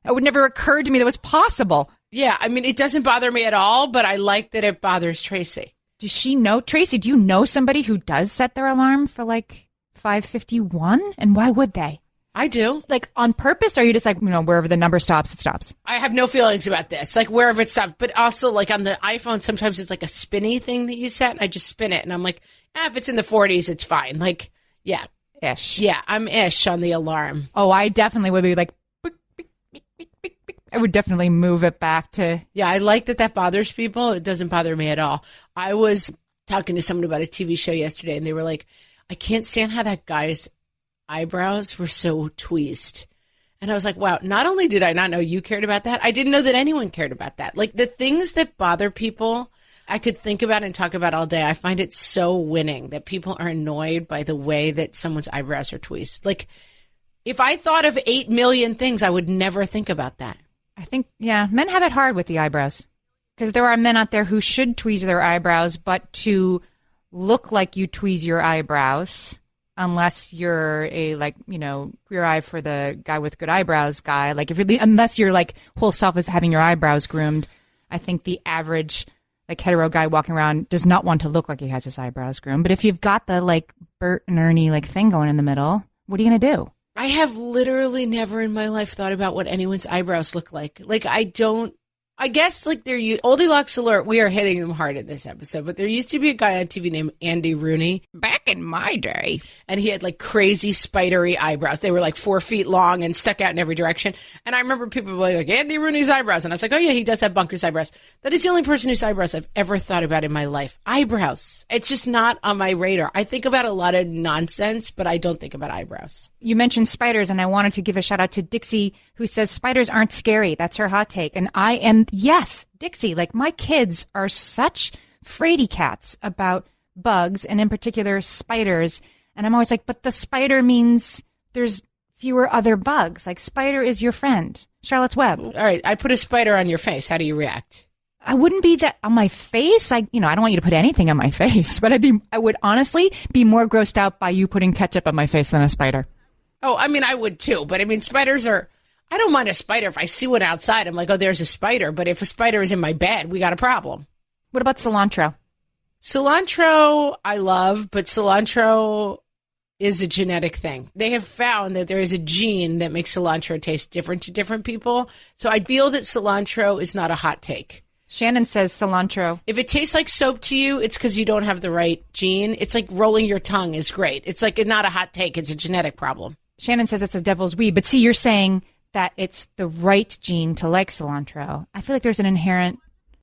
It would never occur to me that was possible. Yeah, I mean, it doesn't bother me at all, but I like that it bothers Tracy. Does she know? Tracy, do you know somebody who does set their alarm for like 5:51? And why would they? I do. Like on purpose, or are you just like, wherever the number stops, it stops? I have no feelings about this. Like wherever it stops. But also like on the iPhone, sometimes it's like a spinny thing that you set and I just spin it. And I'm like, if it's in the 40s, it's fine. Like, yeah. Ish. Yeah, I'm ish on the alarm. Oh, I definitely would be like, I would definitely move it back to. Yeah, I like that bothers people. It doesn't bother me at all. I was talking to someone about a TV show yesterday, and they were like, I can't stand how that guy's eyebrows were so tweezed. And I was like, wow, not only did I not know you cared about that, I didn't know that anyone cared about that. Like the things that bother people, I could think about and talk about all day. I find it so winning that people are annoyed by the way that someone's eyebrows are tweezed. Like if I thought of 8 million things, I would never think about that. I think, yeah, men have it hard with the eyebrows because there are men out there who should tweeze their eyebrows, but to look like you tweeze your eyebrows, unless you're a, like, queer eye for the guy with good eyebrows guy, like unless your like whole self is having your eyebrows groomed, I think the average like hetero guy walking around does not want to look like he has his eyebrows groomed. But if you've got the like Bert and Ernie like thing going in the middle, what are you going to do? I have literally never in my life thought about what anyone's eyebrows look like. Like, I guess, like, Goldilocks alert, we are hitting them hard in this episode, but there used to be a guy on TV named Andy Rooney. Back in my day. And he had, like, crazy spidery eyebrows. They were, like, 4 feet long and stuck out in every direction. And I remember people being like, Andy Rooney's eyebrows. And I was like, oh, yeah, he does have bunkers eyebrows. That is the only person whose eyebrows I've ever thought about in my life. Eyebrows. It's just not on my radar. I think about a lot of nonsense, but I don't think about eyebrows. You mentioned spiders, and I wanted to give a shout out to Dixie, who says spiders aren't scary. That's her hot take. And I am, yes, Dixie, like my kids are such fraidy cats about bugs, and in particular spiders. And I'm always like, but the spider means there's fewer other bugs. Like spider is your friend. Charlotte's Web. All right, I put a spider on your face. How do you react? I wouldn't be that on my face. I don't want you to put anything on my face, but I would honestly be more grossed out by you putting ketchup on my face than a spider. Oh, I mean, I would too. But I mean, spiders are, I don't mind a spider. If I see one outside, I'm like, oh, there's a spider. But if a spider is in my bed, we got a problem. What about cilantro? Cilantro, I love, but cilantro is a genetic thing. They have found that there is a gene that makes cilantro taste different to different people. So I feel that cilantro is not a hot take. Shannon says cilantro. If it tastes like soap to you, it's because you don't have the right gene. It's like rolling your tongue is great. It's like not a hot take. It's a genetic problem. Shannon says it's the devil's weed. But see, you're saying that it's the right gene to like cilantro. I feel like there's an inherent...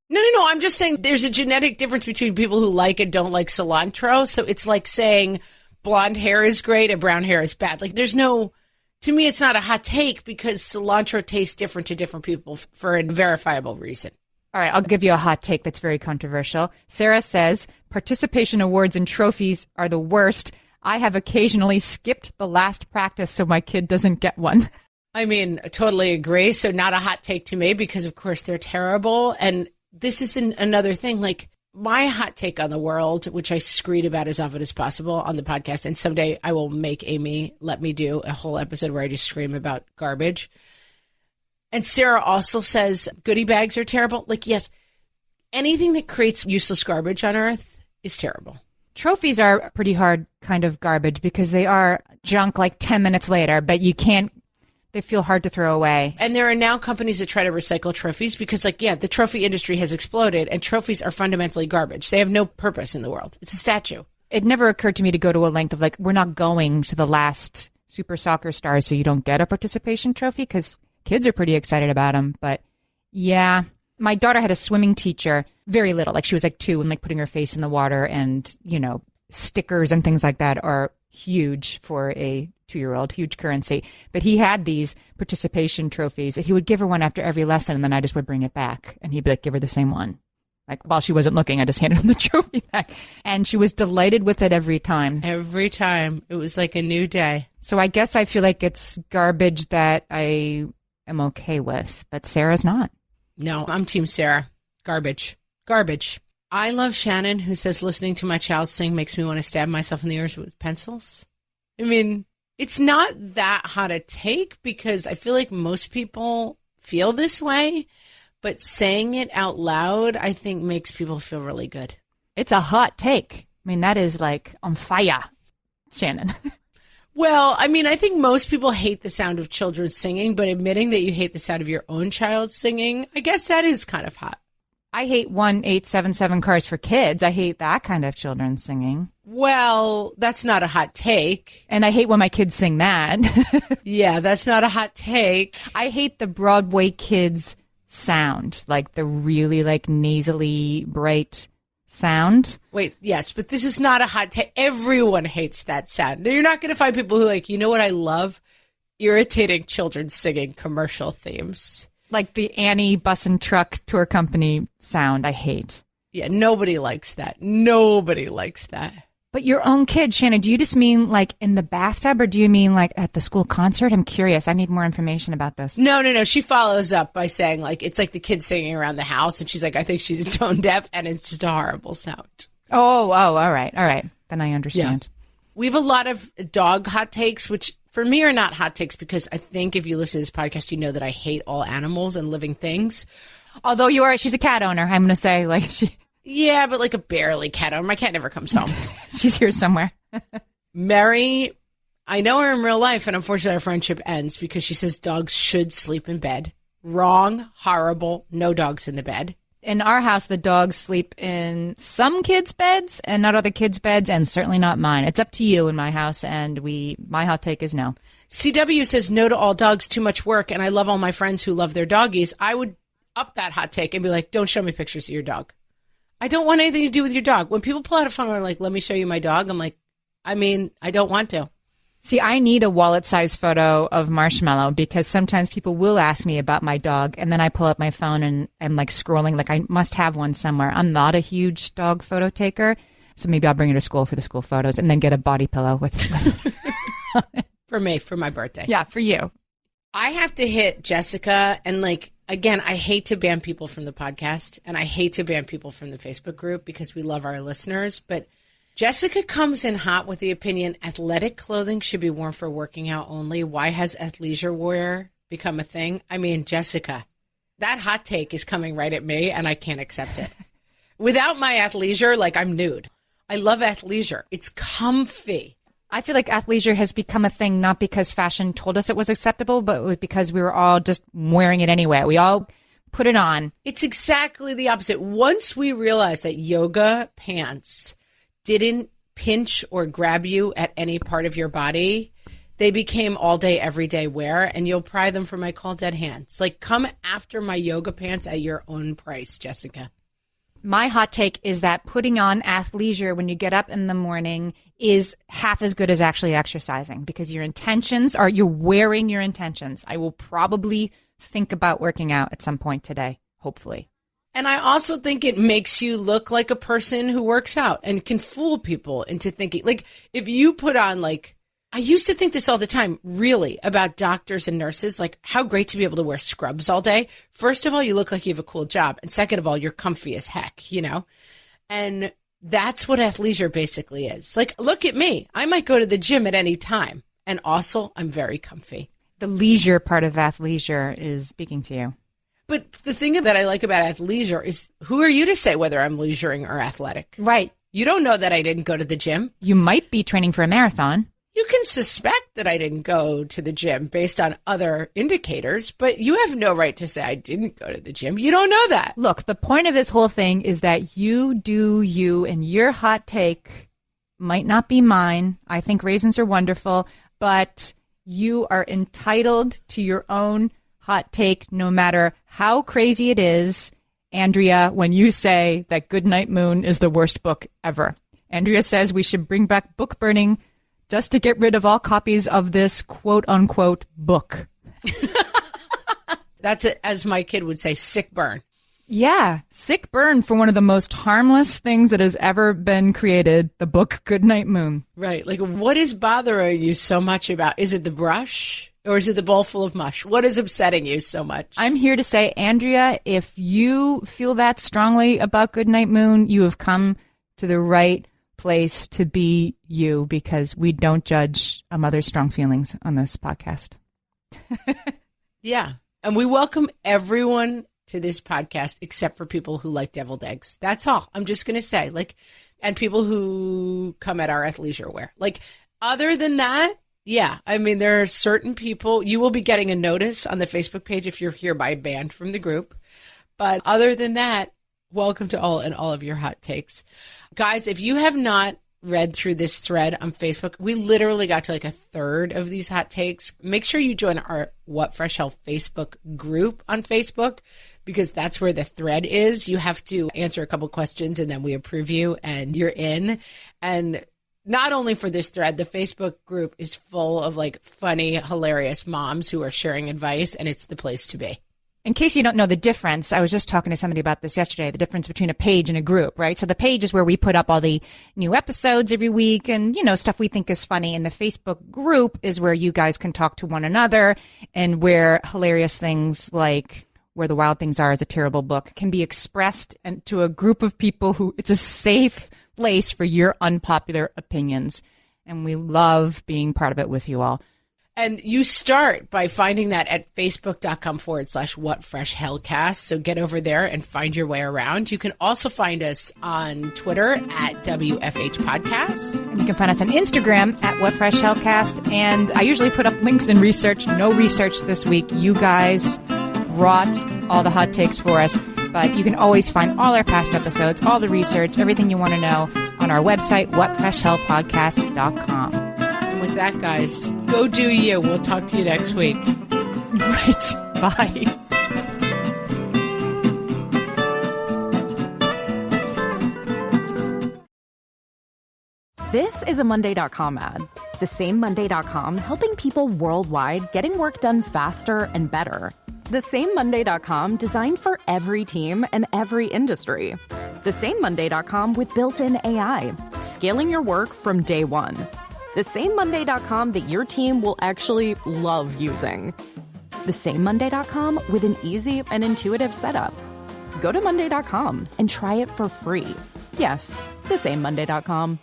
No. I'm just saying there's a genetic difference between people who like and don't like cilantro. So it's like saying blonde hair is great and brown hair is bad. Like there's no... To me, it's not a hot take because cilantro tastes different to different people for a verifiable reason. All right, I'll give you a hot take that's very controversial. Sarah says, participation awards and trophies are the worst. I have occasionally skipped the last practice so my kid doesn't get one. I mean, I totally agree. So not a hot take to me because, of course, they're terrible. And this is another thing. Like my hot take on the world, which I screed about as often as possible on the podcast. And someday I will make Amy let me do a whole episode where I just scream about garbage. And Sarah also says goodie bags are terrible. Like, yes, anything that creates useless garbage on Earth is terrible. Trophies are pretty hard kind of garbage because they are junk like 10 minutes later, but you can't, they feel hard to throw away. And there are now companies that try to recycle trophies because, like, yeah, the trophy industry has exploded and trophies are fundamentally garbage. They have no purpose in the world. It's a statue. It never occurred to me to go to a length of like, we're not going to the last super soccer stars so you don't get a participation trophy because kids are pretty excited about them. But yeah, my daughter had a swimming teacher, very little, like she was like 2 and like putting her face in the water, and, you know, stickers and things like that are huge for a 2-year-old, huge currency. But he had these participation trophies that he would give her one after every lesson, and then I just would bring it back and he'd be like, give her the same one. Like, while she wasn't looking, I just handed him the trophy back. And she was delighted with it every time. Every time. It was like a new day. So I guess I feel like it's garbage that I am okay with, but Sarah's not. No, I'm Team Sarah. Garbage. Garbage. I love Shannon, who says listening to my child sing makes me want to stab myself in the ears with pencils. I mean, it's not that hot a take because I feel like most people feel this way. But saying it out loud, I think, makes people feel really good. It's a hot take. I mean, that is like on fire, Shannon. Well, I mean, I think most people hate the sound of children singing, but admitting that you hate the sound of your own child singing, I guess that is kind of hot. I hate 1877 Cars for Kids. I hate that kind of children singing. Well, that's not a hot take. And I hate when my kids sing that. Yeah, that's not a hot take. I hate the Broadway kids sound, like the really like nasally bright sound. Wait, yes, but this is not a hot take. Everyone hates that sound. You're not going to find people who like, you know what I love? Irritating children singing commercial themes. Like the Annie Bus and Truck Tour Company sound, I hate. Yeah, nobody likes that. Nobody likes that. But your own kid, Shannon, do you just mean like in the bathtub or do you mean like at the school concert? I'm curious. I need more information about this. No. She follows up by saying like, it's like the kids singing around the house. And she's like, I think she's tone deaf and it's just a horrible sound. Oh, all right. Then I understand. Yeah. We have a lot of dog hot takes, which for me are not hot takes because I think if you listen to this podcast, you know that I hate all animals and living things. Although she's a cat owner, I'm going to say like she... Yeah, but like a barely cat owner. My cat never comes home. She's here somewhere. Mary, I know her in real life, and unfortunately our friendship ends because she says dogs should sleep in bed. Wrong, horrible, no dogs in the bed. In our house, the dogs sleep in some kids' beds and not other kids' beds, and certainly not mine. It's up to you in my house, and my hot take is no. CW says no to all dogs, too much work, and I love all my friends who love their doggies. I would up that hot take and be like, don't show me pictures of your dog. I don't want anything to do with your dog. When people pull out a phone and are like, let me show you my dog, I'm like, I mean, I don't want to. See, I need a wallet-sized photo of Marshmallow because sometimes people will ask me about my dog, and then I pull up my phone and I'm like scrolling, like I must have one somewhere. I'm not a huge dog photo taker, so maybe I'll bring her to school for the school photos and then get a body pillow with For me, for my birthday. Yeah, for you. I have to hit Jessica, and like, again, I hate to ban people from the podcast, and I hate to ban people from the Facebook group because we love our listeners, but Jessica comes in hot with the opinion athletic clothing should be worn for working out only. Why has athleisure wear become a thing? I mean, Jessica, that hot take is coming right at me, and I can't accept it. Without my athleisure, like I'm nude. I love athleisure. It's comfy. I feel like athleisure has become a thing not because fashion told us it was acceptable, but because we were all just wearing it anyway. We all put it on. It's exactly the opposite. Once we realized that yoga pants didn't pinch or grab you at any part of your body, they became all day, everyday wear, and you'll pry them for my cold dead hands. Like, come after my yoga pants at your own price, Jessica. My hot take is that putting on athleisure when you get up in the morning is half as good as actually exercising because your intentions are, you're wearing your intentions. I will probably think about working out at some point today, hopefully. And I also think it makes you look like a person who works out and can fool people into thinking, like, if you put on, like, I used to think this all the time, really, about doctors and nurses, like how great to be able to wear scrubs all day. First of all, you look like you have a cool job. And second of all, you're comfy as heck, you know? And that's what athleisure basically is. Like, look at me. I might go to the gym at any time. And also, I'm very comfy. The leisure part of athleisure is speaking to you. But the thing that I like about athleisure is, who are you to say whether I'm leisuring or athletic? Right. You don't know that I didn't go to the gym. You might be training for a marathon. You can suspect that I didn't go to the gym based on other indicators, but you have no right to say I didn't go to the gym. You don't know that. Look, the point of this whole thing is that you do you, and your hot take might not be mine. I think raisins are wonderful, but you are entitled to your own hot take no matter how crazy it is. Andrea, when you say that Goodnight Moon is the worst book ever. Andrea says we should bring back book burning just to get rid of all copies of this quote-unquote book. That's it, as my kid would say, sick burn. Yeah, sick burn for one of the most harmless things that has ever been created, the book Goodnight Moon. Right. Like, what is bothering you so much about? Is it the brush or is it the bowl full of mush? What is upsetting you so much? I'm here to say, Andrea, if you feel that strongly about Goodnight Moon, you have come to the right place to be you, because we don't judge a mother's strong feelings on this podcast. Yeah. And we welcome everyone to this podcast except for people who like deviled eggs. That's all. I'm just going to say, like, and people who come at our athleisure wear. Like, other than that, yeah, I mean, there are certain people, you will be getting a notice on the Facebook page if you're hereby banned from the group. But other than that, welcome to all of your hot takes. Guys, if you have not read through this thread on Facebook, we literally got to like a third of these hot takes. Make sure you join our What Fresh Hell Facebook group on Facebook, because that's where the thread is. You have to answer a couple questions and then we approve you and you're in. And not only for this thread, the Facebook group is full of like funny, hilarious moms who are sharing advice, and it's the place to be. In case you don't know the difference, I was just talking to somebody about this yesterday, the difference between a page and a group, right? So the page is where we put up all the new episodes every week and, you know, stuff we think is funny. And the Facebook group is where you guys can talk to one another, and where hilarious things like Where the Wild Things Are is a terrible book can be expressed and to a group of people who it's a safe place for your unpopular opinions. And we love being part of it with you all. And you start by finding that at facebook.com/whatfreshhellcast. So get over there and find your way around. You can also find us on Twitter at WFH Podcast. And you can find us on Instagram at whatfreshhellcast. And I usually put up links and research. No research this week. You guys brought all the hot takes for us. But you can always find all our past episodes, all the research, everything you want to know on our website, whatfreshhellpodcast.com. And with that, guys, go do you. We'll talk to you next week. Right. Bye. This is a Monday.com ad. The same Monday.com helping people worldwide getting work done faster and better. The same Monday.com designed for every team and every industry. The same Monday.com with built-in AI, scaling your work from day one. The same Monday.com that your team will actually love using. The same Monday.com with an easy and intuitive setup. Go to Monday.com and try it for free. Yes, the same Monday.com.